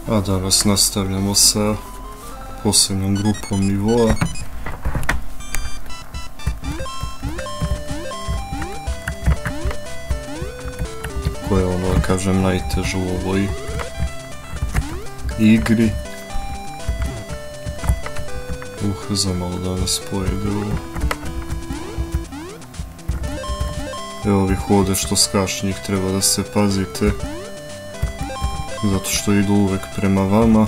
A danas nastavljamo sa posljednjom grupom nivoa. Koja je ono, da kažem, najteža u ovoj igri. Zamalo da nas pojede ovo. Evo ovih ovdje što skaš, njih treba da se pazite. Zato što idu uvek prema vama.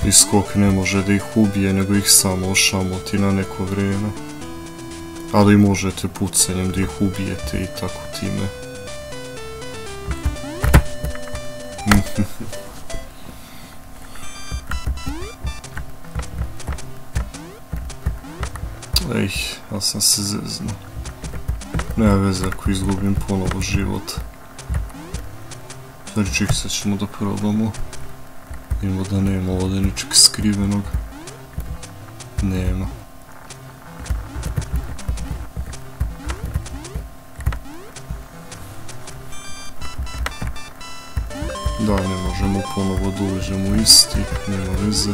I skok ne može da ih ubije, nego ih samo ošamoti na neko vrijeme. Ali možete pucanjem da ih ubijete i tako time. Ej, ja sam se zeznuo. Nema veze ako izgubim ponovo život. Znači čiksa ćemo da probamo. Vidimo da nema ovdje ničeg skrivenog. Nema. Da, ne možemo ponovo da uđemo u isti, nema veze.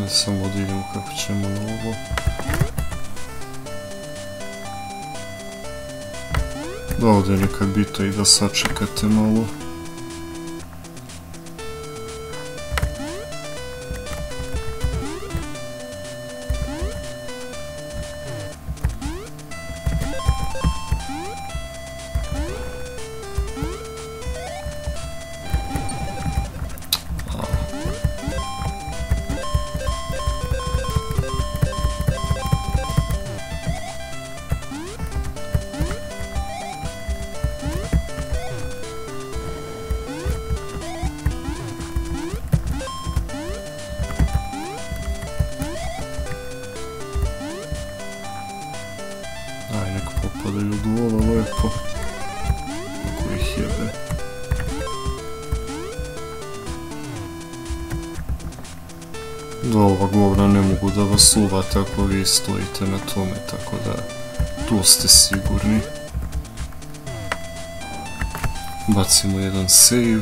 Samo da vidimo kako ćemo na ovo. Da, ovdje nekad bito i da sačekate malo. Aj, nek popadaju dovola lepo. Ako ih jebe. Da, ova govna ne mogu da vas uvate ako vi stojite na tome, tako da tu ste sigurni. Bacimo jedan save.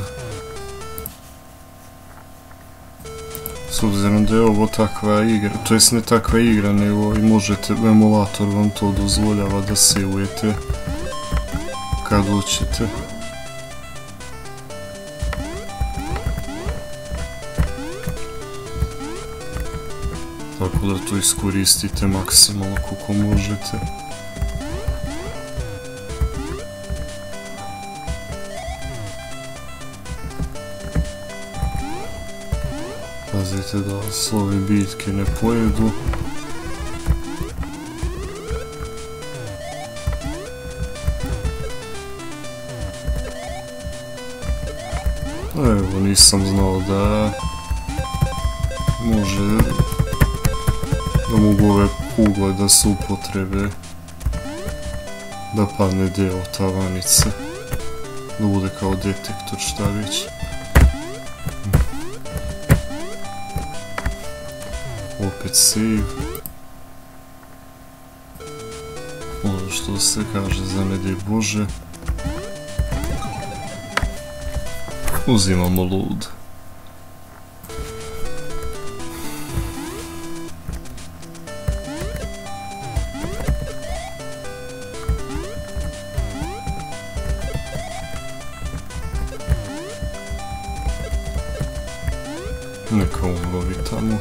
S obzirom da je ovo takva igra, to jest ne takva igra, nego i možete, emulator vam to dozvoljava da saveujete kad hoćete. Tako da to iskoristite maksimalno koliko možete. Pazite da vas ove bitke ne pojedu. Evo, nisam znao da mogu ove kugle da se upotrebe da padne deo tavanice, da bude kao detektor, šta već. Opet save. Ono što se kaže za ne daj Bože. Uzimamo lud. Neka umrovi tamo.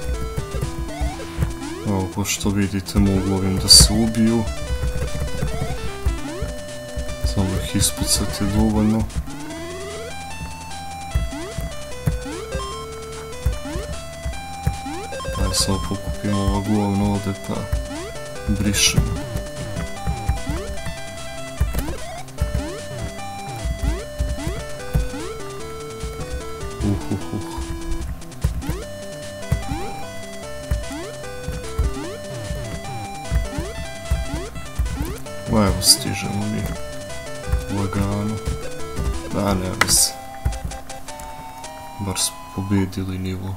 Evo, pošto vidite, mogu ovim da se ubiju. Samo ih ispucati dovoljno. Ajde, samo pokupimo ova govna ovdje pa brišemo. Evo, stižemo mi lagano. Da, nema se. bar smo pobedili nivo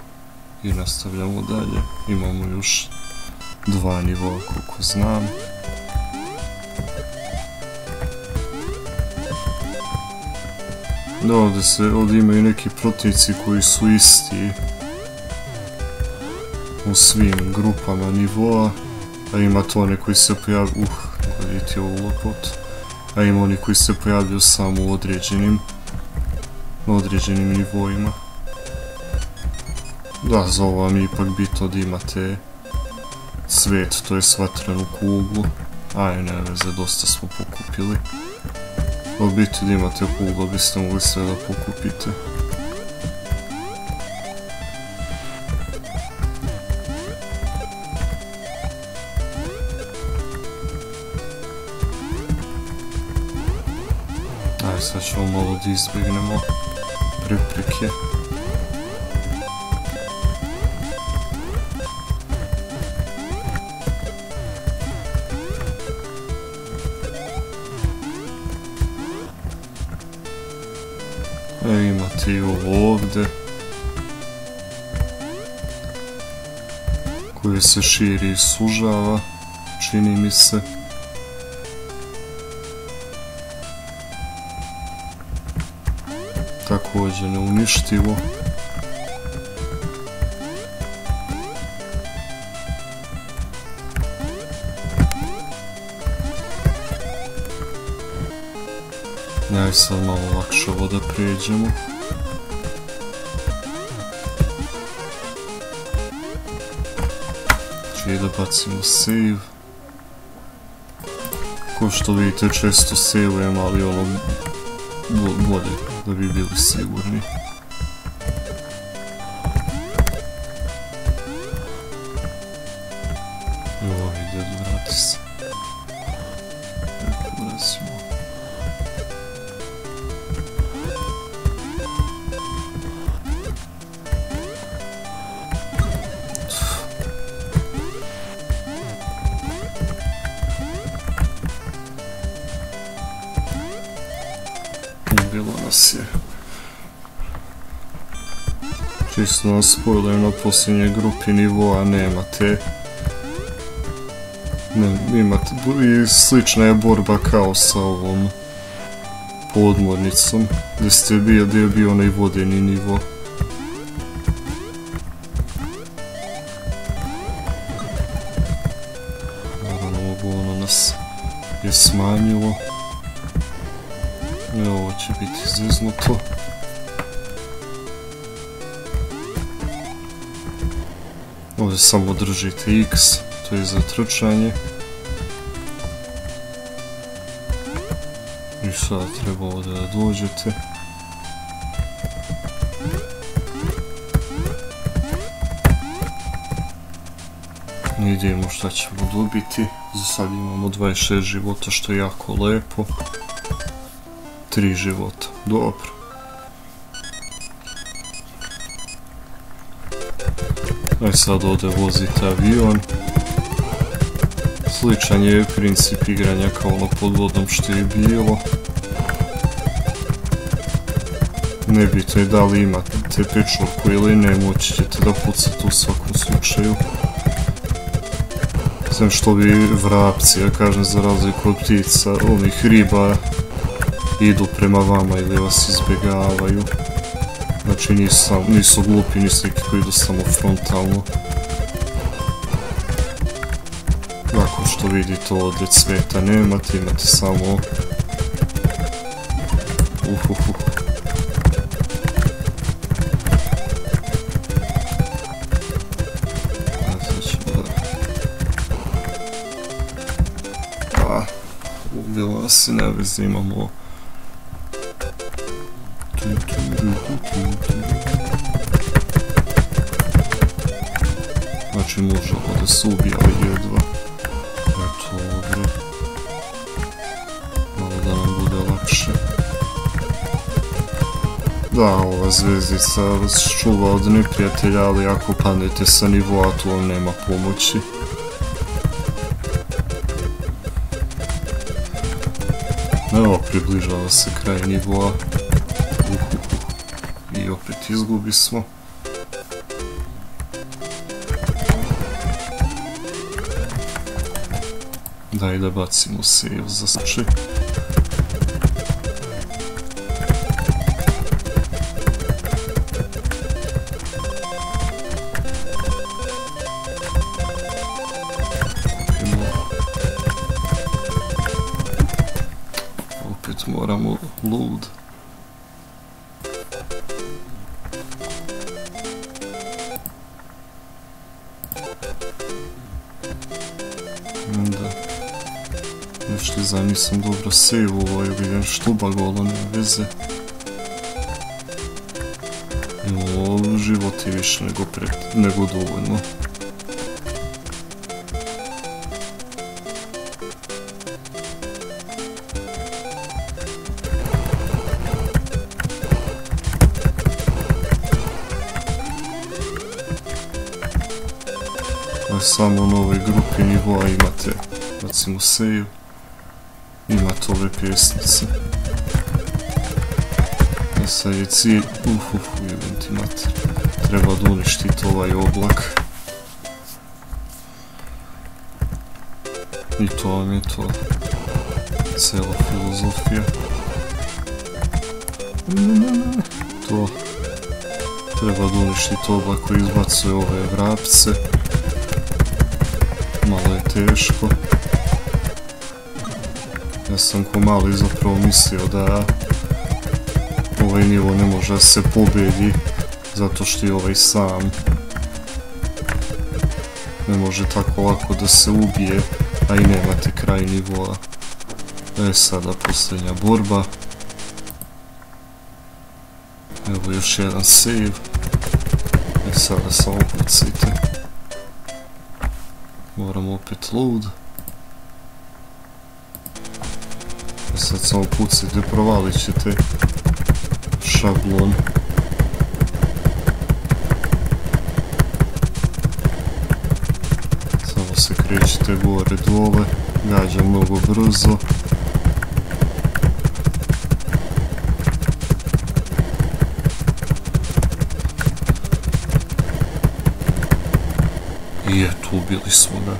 i nastavljamo dalje. Imamo još 2 nivoa koliko znam. Da, ovdje imaju neki protivnici koji su isti u svim grupama nivoa, a ima to oni koji se pojavljaju, gledajte ovu lopotu, a ima oni koji se pojavljaju samo u određenim nivoima. Da, za ovo vam je ipak bitno da imate svet, to je vatrenu kuglu. Aj, ne veze, dosta smo pokupili. U biti da imate kuglu, biste mogli sve da pokupite. Aj, sad ćemo malo da izbjegnemo prepreke. Imate i ovo ovdje koje se širi i sužava, čini mi se. Također neuništivo. Aj, sad malo lakše ovo da prijeđemo. Znači da bacimo save. Ko što vidite često saveujem, ali ono bolje da bi bili sigurni. Ovo ide, vrati se. Ulazimo. Bilo nas je. Čisto nam spojilo na posljednjoj grupi nivoa, nemate. Imate, i slična je borba kao sa ovom podmornicom, gdje je bio onaj vodeni nivo. Naravno, ovo nas je smanjilo. Ovo će biti zeznuto. Ovdje samo držite X, to je za trčanje. I sad treba ovdje da dođete. Ne idemo šta ćemo dobiti. Za sad imamo 26 života, što je jako lepo. 3 života, dobro. Aj sad ovdje vozite avion. Sličan je princip igranja kao ono pod vodom što je bilo. Nebitno je da li imate pečurku ili ne, moći ćete da pucate u svakom slučaju. Znam što bi vrapci, ja kažem za razliku od ptica, onih riba, idu prema vama ili vas izbjegavaju. Znači nisu glupi, nisu neki koji idu samo frontalno. Ako što vidite ovdje cveta nemate, imate samo... Ubilo nas i ne veze, imamo... Znači može ovdje se ubijali jedva. Eto ovdje. Malo da nam bude lakše. Da, ova zvezdica vas čuva od neprijatelja, ali ako padnete sa nivoa, tu vam nema pomoći. Evo, približava se kraj nivoa. Ijo. opet izgubi smo. Daj da bacimo save za slučaj. Opet moramo load. Nešto za nisam dobro save-ovo, vidim što bagolo, nema veze. Ovo život je više nego dovoljno. Samo u novoj grupi nivoa imate, recimo save, imate ove pjesnice. A sad je cilj, jebem ti mater, treba da uništiti ovaj oblak. I to vam je to, cijela filozofija. To, treba da uništiti oblak koji izbacuje ove vrapce. Malo je teško. Ja sam ko mali zapravo mislio da ovaj nivo ne može da se pobedi zato što je ovaj sam. Ne može tako lako da se ubije, a i nemate kraj nivoa. Sada posljednja borba. Evo još jedan save. Sada samo pucajte. Moramo opet load. Sad samo pucajte, provalit ćete šablon. Samo se krećete gore dole, gađa mnogo brzo. I eto, ubili smo ga.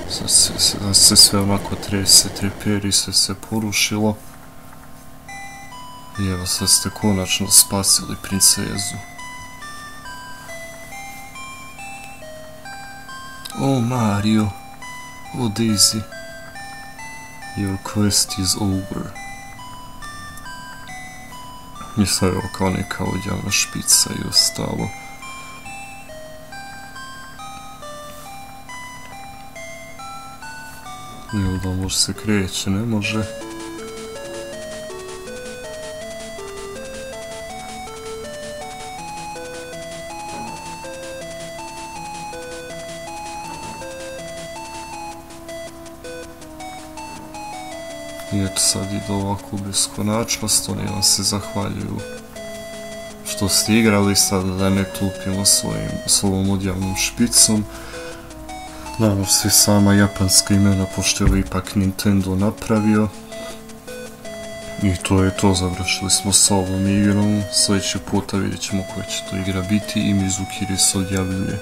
Sad se sve onako trese, treperi, sve se porušilo. I evo sad ste konačno spasili princezu. Oh Mario, oh Daisy, your quest is over. I sad je ovo kao neka odjavna špica i ostalo. Ili da može se kreće, ne može. I eto sad ide ovako beskonačnost, oni vam se zahvaljuju što ste igrali, sad da ne tupimo s ovom odjavnom špicom. Nadam se sama japanska imena, pošto je ipak Nintendo napravio. I to je to, završili smo s ovom igrom. Sljedeći puta vidjet ćemo koja će to igra biti i Mizukiri se odjavljuje.